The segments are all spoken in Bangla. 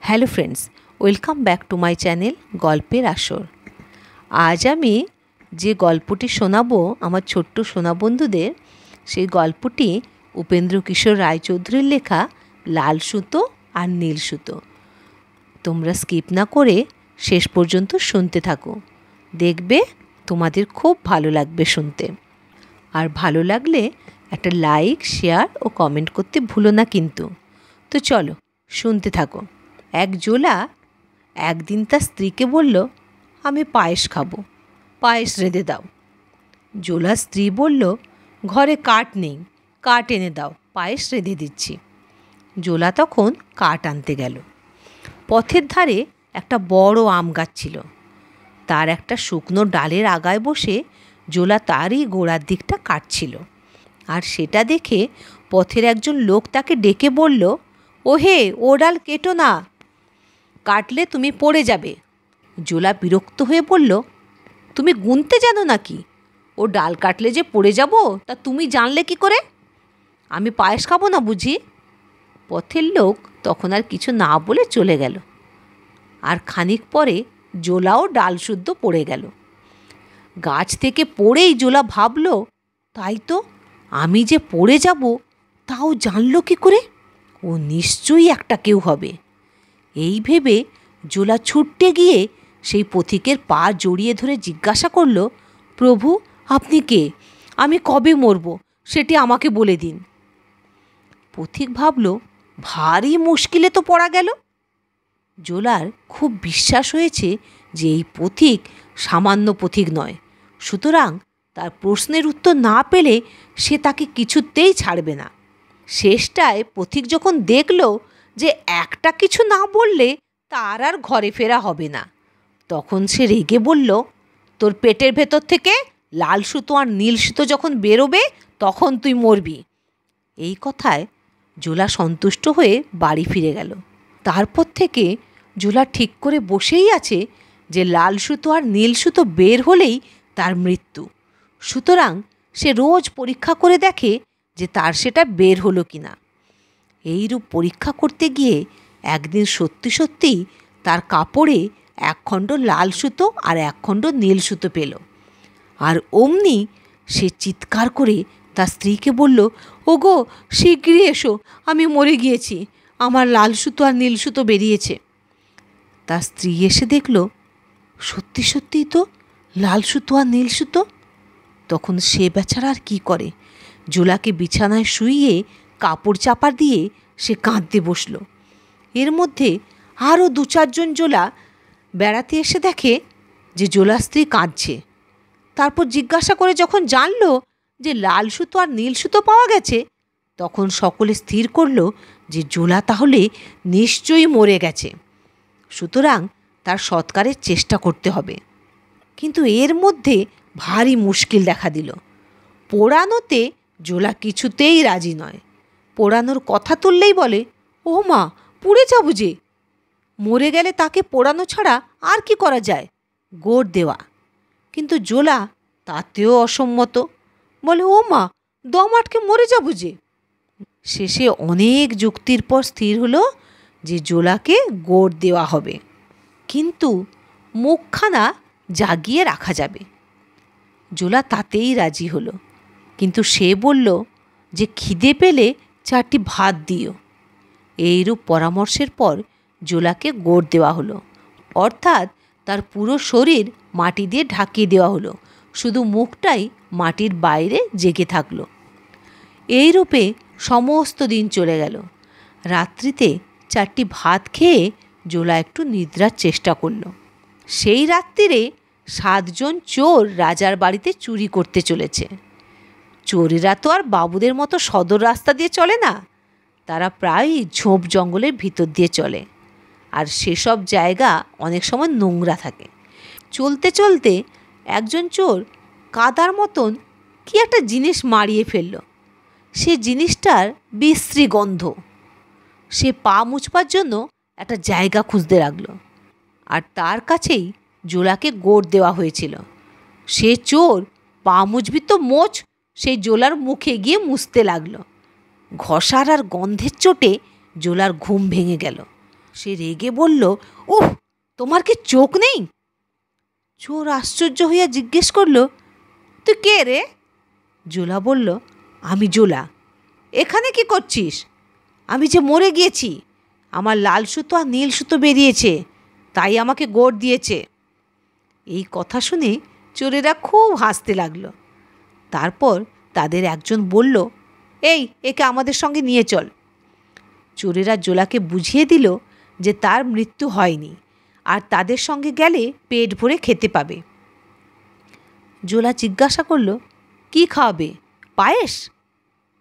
Hello friends, welcome back to my channel গল্পের আসর। আজ আমি যে গল্পটি শোনাবো আমার ছোট্ট সোনা বন্ধুদের, সেই গল্পটি উপেন্দ্রকিশোর রায়চৌধুরীর লেখা লাল সুতো আর নীল সুতো। তোমরা স্কিপ না করে শেষ পর্যন্ত শুনতে থাকো, দেখবে তোমাদের খুব ভালো লাগবে শুনতে। আর ভালো লাগলে একটা লাইক, শেয়ার ও কমেন্ট করতে ভুলো না কিন্তু। তো চলো শুনতে থাকো। এক জোলা একদিন তার স্ত্রীকে বলল, আমি পায়েস খাবো, পায়েস রেঁধে দাও। জোলার স্ত্রী বলল, ঘরে কাঠ নেই, কাঠ এনে দাও, পায়েস রেঁধে দিচ্ছি। জোলা তখন কাঠ আনতে গেল। পথের ধারে একটা বড় আম গাছ ছিল। তার একটা শুকনো ডালের আগায় বসে জোলা তারই গোড়ার দিকটা কাটছিল। আর সেটা দেখে পথের একজন লোক তাকে ডেকে বলল, ওহে, ও ডাল কেটো না, কাটলে তুমি পড়ে যাবে। জোলা বিরক্ত হয়ে বলল, তুমি গুনতে জানো নাকি? ও ডাল কাটলে যে পড়ে যাব তা তুমি জানলে কি করে? আমি পায়েস খাবো না বুঝি? পথের লোক তখন আর কিছু না বলে চলে গেল। আর খানিক পরে জোলাও ডাল শুদ্ধ পড়ে গেল। গাছ থেকে পড়েই জোলা ভাবল, তাই তো, আমি যে পড়ে যাব তাও জানলো কি করে? ও নিশ্চয়ই একটা কেউ হবে। এই ভেবে জোলা ছুটতে গিয়ে সেই পথিকের পা জড়িয়ে ধরে জিজ্ঞাসা করল, প্রভু, আপনি কে? আমি কবে মরব সেটি আমাকে বলে দিন। পথিক ভাবল, ভারী মুশকিলে তো পড়া গেল। জোলার খুব বিশ্বাস হয়েছে যে এই পথিক সামান্য পথিক নয়, সুতরাং তার প্রশ্নের উত্তর না পেলে সে তাকে কিছুতেই ছাড়বে না। শেষটায় পথিক যখন দেখল যে একটা কিছু না বললে তার আর ঘরে ফেরা হবে না, তখন সে রেগে বলল, তোর পেটের ভেতর থেকে লাল সুতো আর নীল সুতো যখন বেরোবে তখন তুই মরবি। এই কথায় জোলা সন্তুষ্ট হয়ে বাড়ি ফিরে গেল। তারপর থেকে জোলা ঠিক করে বসেই আছে যে লাল সুতো আর নীল সুতো বের হলেই তার মৃত্যু। সুতরাং সে রোজ পরীক্ষা করে দেখে যে তার সেটা বের হলো কি না। এইরূপ পরীক্ষা করতে গিয়ে একদিন সত্যি সত্যিই তার কাপড়ে একখণ্ড লাল সুতো আর একখণ্ড নীল সুতো পেল। আর অমনি সে চিৎকার করে তার স্ত্রীকে বলল, ওগো, শিগগিরই এসো, আমি মরে গিয়েছি, আমার লাল সুতো আর নীল সুতো বেরিয়েছে। তার স্ত্রী এসে দেখল, সত্যি সত্যিই তো লাল সুতো আর নীল সুতো। তখন সে বেচারা আর কী করে, জোলাকে বিছানায় শুইয়ে কাপড় চাপা দিয়ে সে কাঁদতে বসল। এর মধ্যে আরও 2-4 জোলা বেড়াতে এসে দেখে যে জোলার স্ত্রী কাঁদছে। তারপর জিজ্ঞাসা করে যখন জানল যে লাল সুতো আর নীল সুতো পাওয়া গেছে, তখন সকলে স্থির করল যে জোলা তাহলে নিশ্চয়ই মরে গেছে, সুতরাং তার সৎকারের চেষ্টা করতে হবে। কিন্তু এর মধ্যে ভারী মুশকিল দেখা দিল। পোড়ানোতে জোলা কিছুতেই রাজি নয়। পোড়ানোর কথা তুললেই বলে, ও মা, পুড়ে যাবো যে, মরে গেলে তাকে পোড়ানো ছাড়া আর কি করা যায়? গোড় দেওয়া। কিন্তু জোলা তাতেও অসম্মত, বলে, ও মা, দম আটকে মরে যাবো যে। শেষে অনেক যুক্তির পর স্থির হলো যে জোলাকে গোড় দেওয়া হবে, কিন্তু মুখখানা জাগিয়ে রাখা যাবে। জোলা তাতেই রাজি হলো, কিন্তু সে বলল যে খিদে পেলে 4টি ভাত দিও। এইরূপ পরামর্শের পর জোলাকে গোড় দেওয়া হলো, অর্থাৎ তার পুরো শরীর মাটি দিয়ে ঢাকিয়ে দেওয়া হলো, শুধু মুখটাই মাটির বাইরে জেগে থাকলো। এইরূপে সমস্ত দিন চলে গেল। রাত্রিতে 4টি ভাত খেয়ে জোলা একটু নিদ্রার চেষ্টা করল। সেই রাত্রিরে 7 জন চোর রাজার বাড়িতে চুরি করতে চলেছে। চোরেরা তো আর বাবুদের মতো সদর রাস্তা দিয়ে চলে না, তারা প্রায়ই ঝোপ জঙ্গলের ভিতর দিয়ে চলে, আর সেসব জায়গা অনেক সময় নোংরা থাকে। চলতে চলতে একজন চোর কাদার মতন কি একটা জিনিস মারিয়ে ফেলল। সে জিনিসটার বিশ্রী গন্ধ। সে পা মুছবার জন্য একটা জায়গা খুঁজতে লাগলো, আর তার কাছেই জোলাকে গোড় দেওয়া হয়েছিল। সে চোর, পা মুছবি তো মোছ, সেই জোলার মুখে গিয়ে মুছতে লাগলো। ঘষার আর গন্ধের চোটে জোলার ঘুম ভেঙে গেল। সে রেগে বলল, উফ, তোমার কি চোখ নেই? চোর আশ্চর্য হইয়া জিজ্ঞেস করল, তুই কে রে? জোলা বলল, আমি জোলা। এখানে কি করছিস? আমি যে মরে গিয়েছি, আমার লাল সুতো আর নীল সুতো বেরিয়েছে, তাই আমাকে গোড় দিয়েছে। এই কথা শুনে চোরেরা খুব হাসতে লাগলো। তারপর তাদের একজন বলল, এই, একে আমাদের সঙ্গে নিয়ে চল। চোরেরা জোলাকে বুঝিয়ে দিল যে তার মৃত্যু হয়নি, আর তাদের সঙ্গে গেলে পেট ভরে খেতে পাবে। জোলা জিজ্ঞাসা করল, কি খাওয়াবে? পায়েস?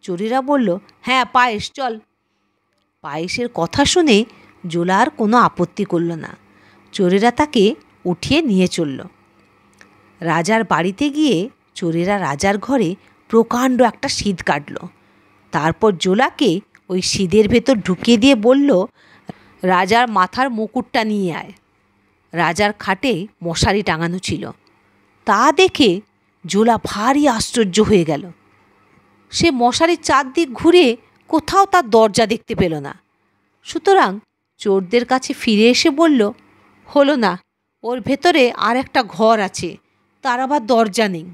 চোরেরা বলল, হ্যাঁ, পায়েস, চল। পায়েসের কথা শুনে জোলা আর কোনো আপত্তি করল না। চোরেরা তাকে উঠিয়ে নিয়ে চলল। রাজার বাড়িতে গিয়ে চোরেরা রাজার ঘরে প্রকাণ্ড একটা সিঁধ কাটল। তারপর জোলাকে ওই সিঁধের ভেতর ঢুকিয়ে দিয়ে বলল, রাজার মাথার মুকুটটা নিয়ে আয়। রাজার খাটে মশারি টাঙানো ছিল। তা দেখে জোলা ভারী আশ্চর্য হয়ে গেল। সে মশারির চারদিক ঘুরে কোথাও তার দরজা দেখতে পেল না। সুতরাং চোরদের কাছে ফিরে এসে বলল, হলো না, ওর ভেতরে আর একটা ঘর আছে, তার আবার দরজা নেই।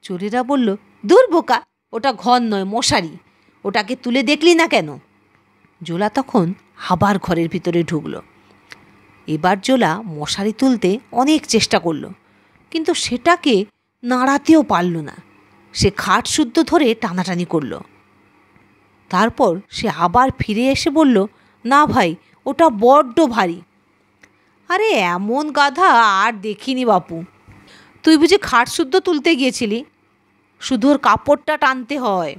চোরেরা বলল, দূর বোকা, ওটা ঘর নয়, মশারি, ওটাকে তুলে দেখলি না কেন? জোলা তখন আবার ঘরের ভিতরে ঢুকল। এবার জোলা মশারি তুলতে অনেক চেষ্টা করল, কিন্তু সেটাকে নাড়াতেও পারল না। সে খাট শুদ্ধ ধরে টানাটানি করল। তারপর সে আবার ফিরে এসে বলল, না ভাই, ওটা বড্ড ভারী। আরে এমন গাধা আর দেখিনি বাপু, তুই বুঝি খাট শুদ্ধ তুলতে গিয়েছিলি? শুধু ওর কাপড়টা টানতে হয়।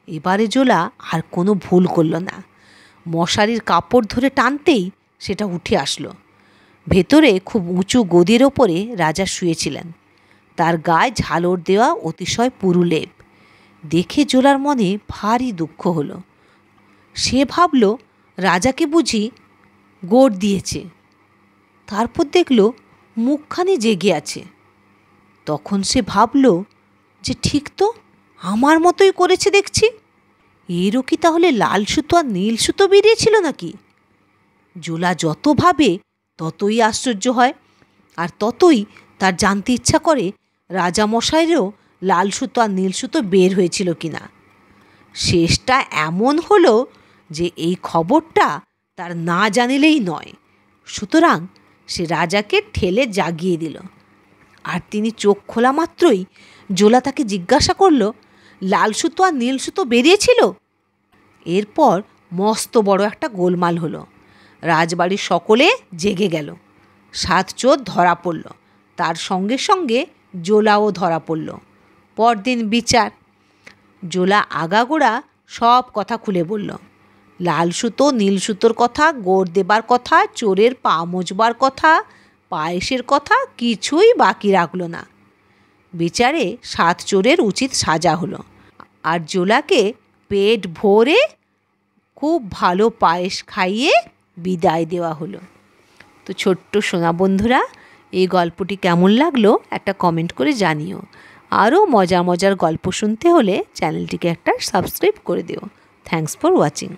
এবারে জোলা আর কোনো ভুল করল না। মশারির কাপড় ধরে টানতেই সেটা উঠে আসলো। ভেতরে খুব উঁচু গদির ওপরে রাজা শুয়েছিলেন। তার গায়ে ঝালর দেওয়া অতিশয় পুরু লেপ দেখে জোলার মনে ভারী দুঃখ হলো। সে ভাবল, রাজাকে বুঝি গোড় দিয়েছে। তারপর দেখল মুখখানি জেগে আছে। তখন সে ভাবল যে ঠিক তো, আমার মতোই করেছে দেখছি। এরও কি তাহলে লাল সুতো আর নীল সুতো বেরিয়েছিল নাকি? জোলা যত ভাবে ততই আশ্চর্য হয়, আর ততই তার জানতে ইচ্ছা করে রাজামশাইয়েরও লাল সুতো আর নীল সুতো বের হয়েছিল কিনা। শেষটা এমন হলো যে এই খবরটা তার না জানিলেই নয়। সুতরাং সে রাজাকে ঠেলে জাগিয়ে দিল। আর তিনি চোখ খোলা মাত্রই জোলা তাকে জিজ্ঞাসা করল, লাল সুতো আর নীল সুতো বেরিয়েছিল? এরপর মস্ত বড় একটা গোলমাল হলো। রাজবাড়ির সকলে জেগে গেল। 7 চোর ধরা পড়ল। তার সঙ্গে সঙ্গে জোলাও ধরা পড়ল। পরদিন বিচার। জোলা আগাগোড়া সব কথা খুলে বলল। লাল সুতো নীল সুতোর কথা, গোড় দেবার কথা, চোরের পা মোচবার কথা, পায়েসের কথা কিছুই বাকি রাখল না। বিচারে 7 চোরের উচিত সাজা হলো। আর জোলাকে পেট ভরে খুব ভালো পায়েস খাইয়ে বিদায় দেওয়া হলো। তো ছোট্ট সোনা বন্ধুরা, এই গল্পটি কেমন লাগলো একটা কমেন্ট করে জানিও। আরও মজার মজার গল্প শুনতে হলে চ্যানেলটিকে একটা সাবস্ক্রাইব করে দিও। Thanks for watching.